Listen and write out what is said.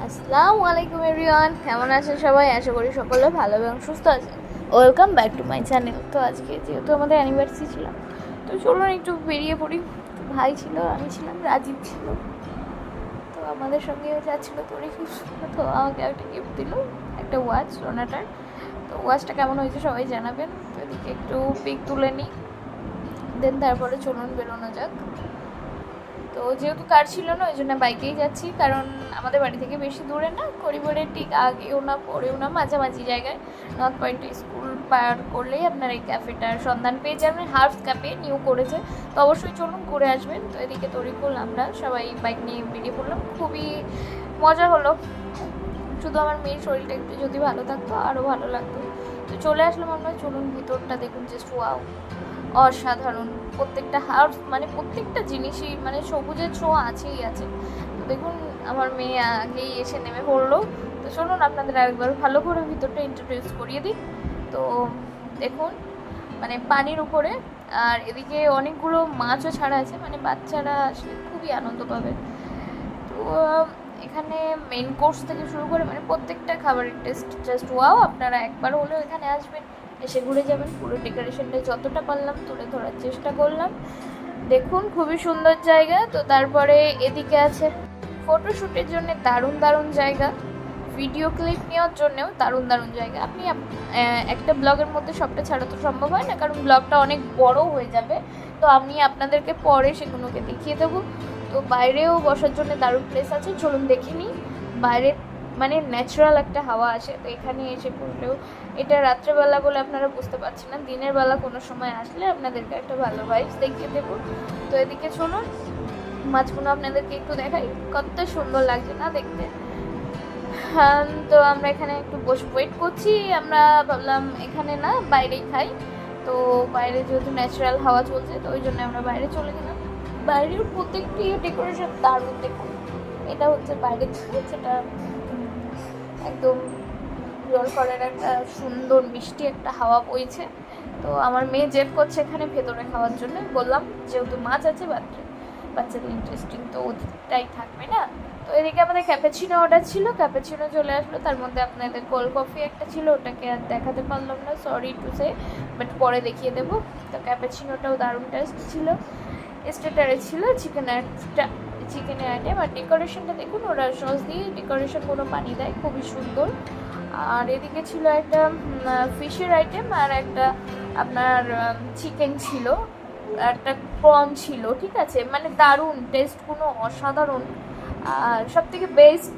আসসালামু আলাইকুম এভরিওয়ান, কেমন আছেন সবাই? আশা করি সকলে ভালো এবং সুস্থ আছেন। Welcome back to my channel. তো আজকে যেহেতু আমাদের অ্যানিভার্সারি ছিল, তো চলুন একটু বেরিয়ে পড়ি। তো ভাই ছিল, আমি ছিলাম, রাজীব ছিল, তো আমাদের সঙ্গে যাচ্ছিলো তরিকুল। তো আমাকে একটা গিফট দিল, একটা ওয়াচ সোনাটার। তো ওয়াচটা কেমন হয়েছে সবাই জানাবেন। তো এদিকে একটু পিক তুলে নিই, দেন তারপরে চলুন বেরোনো যাক। তো যেহেতু কার ছিল না, ওই জন্য বাইকেই যাচ্ছি, কারণ আমাদের বাড়ি থেকে বেশি দূরে না, করিডোরের ঠিক আগেও না পরেও না, মাঝামাঝি জায়গায়। নর্থ পয়েন্ট স্কুল পার করলেই আপনার এই ক্যাফেটার সন্ধান পেয়ে যাবেন। হার্ফ ক্যাফে নিউ করেছে, তো অবশ্যই চলুন ঘুরে আসবেন। তো এদিকে তরিকুল আমরা সবাই বাইক নিয়ে বেরিয়ে পড়লাম, খুবই মজা হলো। শুধু আমার মেয়ের শরীরটা একটু যদি ভালো থাকতো আরও ভালো লাগতো। তো চলে আসলাম আমরা, চলুন ভিতরটা দেখুন, জাস্ট ওয়াও, অসাধারণ। প্রত্যেকটা হাউস মানে প্রত্যেকটা জিনিসই মানে সবুজের ছোঁয়া আছেই আছে। তো দেখুন আমার মেয়ে আগেই এসে নেমে পড়লো। তো চলুন আপনাদের আরেকবার ভালো করে ভিতরটা ইন্ট্রোডিউস করিয়ে দিই। তো দেখুন মানে পানির উপরে, আর এদিকে অনেকগুলো মাছও ছাড়া আছে, মানে বাচ্চারা আসলে খুবই আনন্দ পাবে। তো এখানে মেন কোর্স থেকে শুরু করে মানে প্রত্যেকটা খাবারের টেস্ট জাস্ট ওয়াও। আপনারা একবার হলেও এখানে আসবেন, এসে ঘুরে যাবেন। পুরো ডেকোরেশনটা যতটা পারলাম তুলে ধরার চেষ্টা করলাম। দেখুন খুবই সুন্দর জায়গা। তো তারপরে এদিকে আছে ফটোশ্যুটের জন্য দারুণ দারুণ জায়গা, ভিডিও ক্লিপ নেওয়ার জন্যও দারুণ দারুণ জায়গা। আপনি একটা ব্লগের মধ্যে সবটা ছাড়া তো সম্ভব হয় না, কারণ ব্লগটা অনেক বড় হয়ে যাবে। তো আমি আপনাদেরকে পরে সেগুলোকে দেখিয়ে দেবো। তো বাইরেও বসার জন্য দারুণ প্লেস আছে, চলুন দেখে নিই। বাইরে মানে ন্যাচারাল একটা হাওয়া আসে, তো এখানে এসে পড়লেও এটা রাত্রেবেলা বলে আপনারা বুঝতে পারছেন না, দিনের বেলা কোনো সময় আসলে আপনাদেরকে একটা ভালো ভাইবস দেখিয়ে দেবো। তো এদিকে চলুন মাছগুলো আপনাদেরকে একটু দেখাই, কত সুন্দর লাগছে না দেখতে। হ্যাঁ, তো আমরা এখানে একটু বসে ওয়েট করছি। আমরা ভাবলাম এখানে না বাইরেই খাই, তো বাইরে যেহেতু ন্যাচারাল হাওয়া চলছে, তো ওই জন্য আমরা বাইরে চলে গেলাম। বাইরের প্রত্যেকটি ডেকোরেশন দারুণ। দেখুন এটা হচ্ছে বাইরে, যেটা একদম জলকরের একটা সুন্দর মিষ্টি একটা হাওয়া বইছে। তো আমার মেয়ে জেদ করছে এখানে ভেতরে খাওয়ার জন্য। বললাম যেহেতু মাছ আছে, বাচ্চাদের ইন্টারেস্টিং তো ওটাই থাকবে না। তো এদিকে আমাদের ক্যাপাচিনো অর্ডার ছিল, ক্যাপাচিনো চলে আসলো। তার মধ্যে আপনাদের কোল্ড কফি একটা ছিল, ওটাকে আর দেখাতে পারলাম না, সরি টু সে, বাট পরে দেখিয়ে দেবো। তো ক্যাপাচিনোটাও দারুণ টেস্ট ছিল। স্টার্টারে ছিল চিকেনের আইটেম, আর ডেকোরেশনটা দেখুন, ওরা সস দিয়ে ডেকোরেশনগুলো বানিয়ে দেয়, খুবই সুন্দর। আর এদিকে ছিল একটা ফিশের আইটেম, আর একটা আপনার চিকেন ছিল, একটা প্রন ছিল। ঠিক আছে, মানে দারুণ টেস্ট, কোনো অসাধারণ। আর সব থেকে বেস্ট